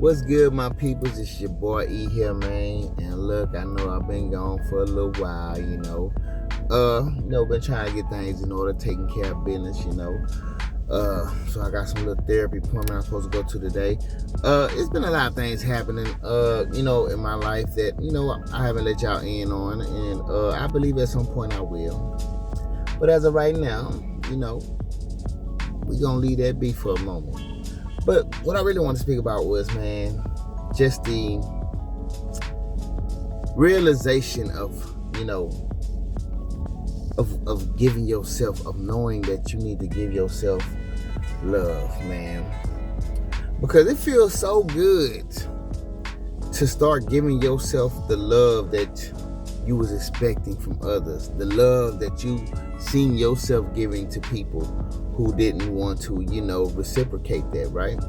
What's good, my peoples? It's your boy E here, man. And look, I know I've been gone for a little while, been trying to get things in order, taking care of business. So I got some little therapy appointment I'm supposed to go to today. It's been a lot of things happening, in my life that, I haven't let y'all in on. And I believe at some point I will. But as of right now, we're going to leave that be for a moment. But what I really want to speak about was, man, just the realization of giving yourself, of knowing that you need to give yourself love, man. Because it feels so good to start giving yourself the love that you was expecting from others, the love that you seen yourself giving to people who didn't want to, reciprocate that, right?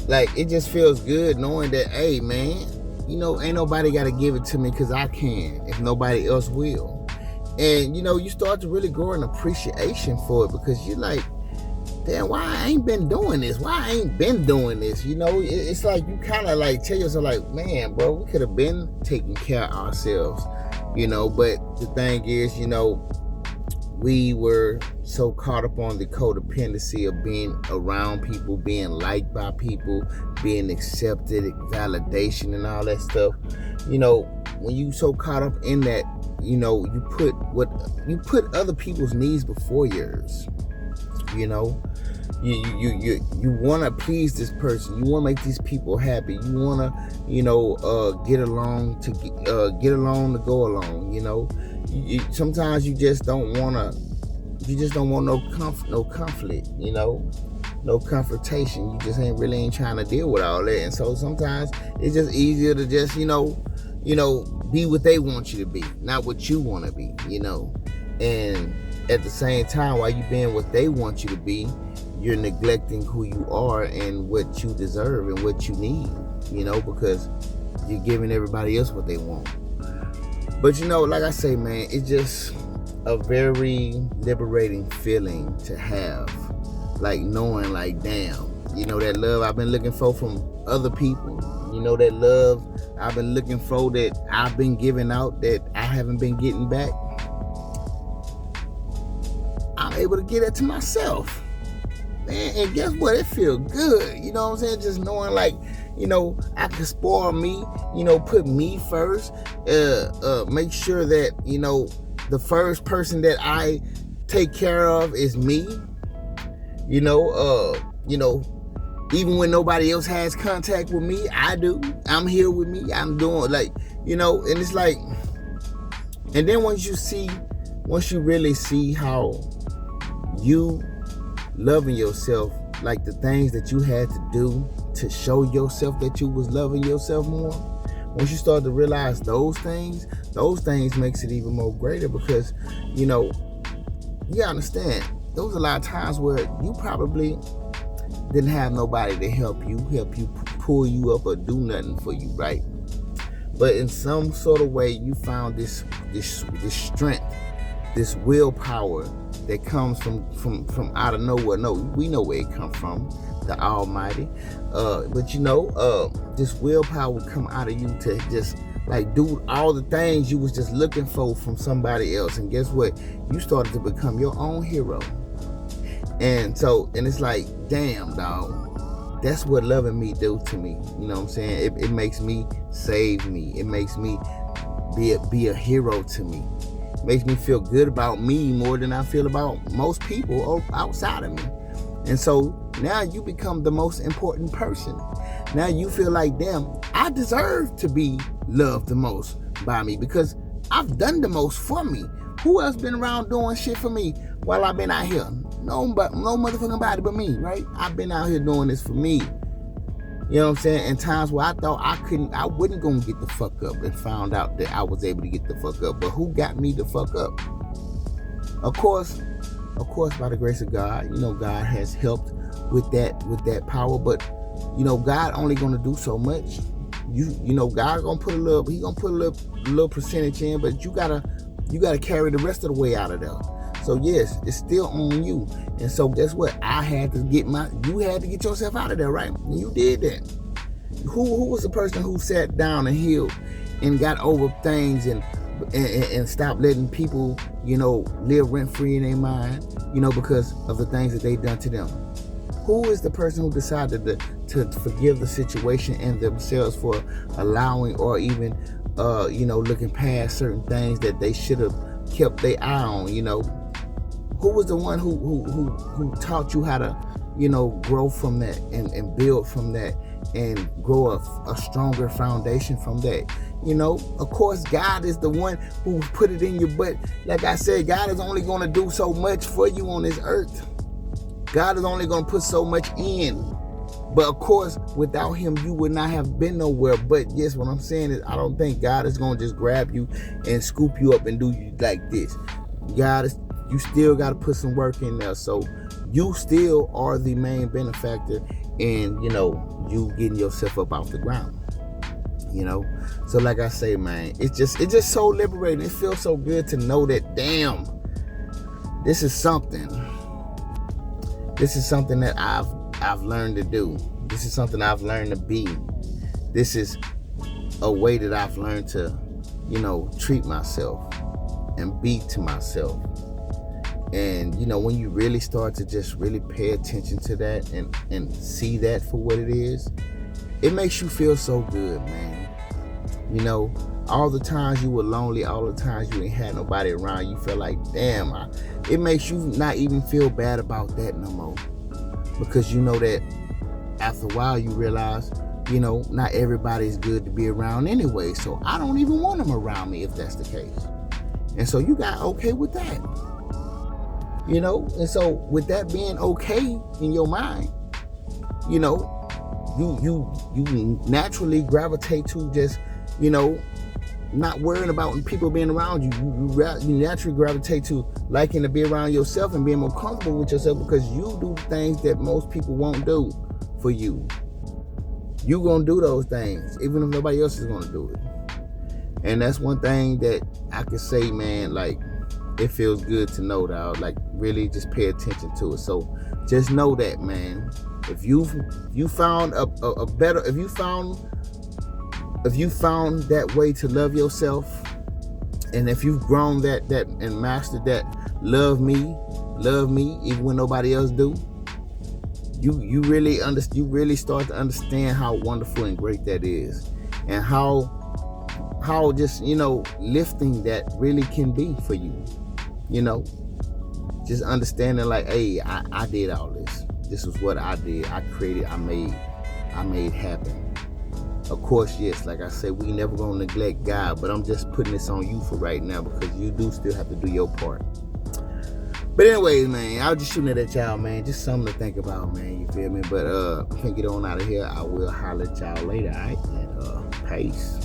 Like, it just feels good knowing that, hey, man, ain't nobody got to give it to me because I can, if nobody else will. And, you start to really grow an appreciation for it because you're like, damn, why I ain't been doing this? It's like you kind of like tell yourself like, man, bro, we could have been taking care of ourselves, but the thing is, we were so caught up on the codependency of being around people, being liked by people, being accepted, validation and all that stuff. When you so caught up in that, you put other people's needs before yours. You want to please this person. You want to make these people happy. You want to, get along to go along. Sometimes you just don't want no conflict. No confrontation. You just ain't trying to deal with all that. And so sometimes it's just easier to just, be what they want you to be, not what you want to be. And at the same time, while you being what they want you to be, you're neglecting who you are and what you deserve and what you need, because you're giving everybody else what they want. But, like I say, man, it's just a very liberating feeling to have, like knowing, like, damn, that love I've been looking for from other people, that love I've been looking for that I've been giving out that I haven't been getting back. I'm able to get it to myself, man, and guess what? It feels good, you know what I'm saying? Just knowing, like, I can spoil me, put me first, make sure that, the first person that I take care of is me, even when nobody else has contact with me, I do. I'm here with me. I'm doing, like, and it's like, and then once you really see how you loving yourself, like the things that you had to do to show yourself that you was loving yourself more, once you start to realize those things makes it even more greater because, you gotta understand, there was a lot of times where you probably didn't have nobody to help you pull you up or do nothing for you, right? But in some sort of way, you found this strength, this willpower that comes from out of nowhere. No, we know where it comes from, the Almighty. But this willpower would come out of you to just like do all the things you was just looking for from somebody else. And guess what? You started to become your own hero. And it's like, damn, dog, that's what loving me do to me. You know what I'm saying? It makes me save me. It makes me be a hero to me. It makes me feel good about me more than I feel about most people outside of me. And so now you become the most important person. Now you feel like, damn, I deserve to be loved the most by me because I've done the most for me. Who else been around doing shit for me while I've been out here? No motherfucking body but me, right? I've been out here doing this for me. You know what I'm saying? And times where I thought I wasn't gonna get the fuck up and found out that I was able to get the fuck up. But who got me the fuck up? Of course, by the grace of God, God has helped with that power. But, God only gonna do so much. God gonna put a little percentage in, but you gotta carry the rest of the way out of there. So yes, it's still on you. And so guess what? You had to get yourself out of there, right? And you did that. Who was the person who sat down and healed and got over things and stopped letting people, live rent free in their mind, because of the things that they done to them? Who is the person who decided to forgive the situation and themselves for allowing or even, looking past certain things that they should have kept their eye on? Who was the one who taught you how to, grow from that and build from that and grow a stronger foundation from that? Of course, God is the one who put it in you. But like I said, God is only going to do so much for you on this earth. God is only going to put so much in. But of course, without him, you would not have been nowhere. But yes, what I'm saying is, I don't think God is going to just grab you and scoop you up and do you like this. You still got to put some work in there. So you still are the main benefactor in, you getting yourself up off the ground. So like I say, man, it's just so liberating. It feels so good to know that, damn, this is something that I've learned to do. This is something I've learned to be. This is a way that I've learned to, treat myself and be to myself. And, when you really start to just really pay attention to that and see that for what it is, it makes you feel so good, man. All the times you were lonely, all the times you ain't had nobody around, you felt like, damn, it makes you not even feel bad about that no more. Because you know that after a while you realize, not everybody's good to be around anyway. So I don't even want them around me if that's the case. And so you got okay with that. And so with that being okay in your mind, you naturally gravitate to just, not worrying about people being around you. You naturally gravitate to liking to be around yourself and being more comfortable with yourself because you do things that most people won't do for you. You gonna do those things, even if nobody else is gonna do it. And that's one thing that I can say, man, like, it feels good to know, dog. Like, really just pay attention to it. So just know that, man. If you found if you found that way to love yourself, and if you've grown that and mastered that, love me, even when nobody else do, you really start to understand how wonderful and great that is, and how just lifting that really can be for you. Just understanding like, hey, I did all this. This was what I did. I created. I made happen. Of course, yes, like I said, we never gonna neglect God, but I'm just putting this on you for right now because you do still have to do your part. But anyways, man, I was just shooting it at y'all, man. Just something to think about, man. You feel me? But I'm gonna get on out of here. I will holler at y'all later, all right? And peace.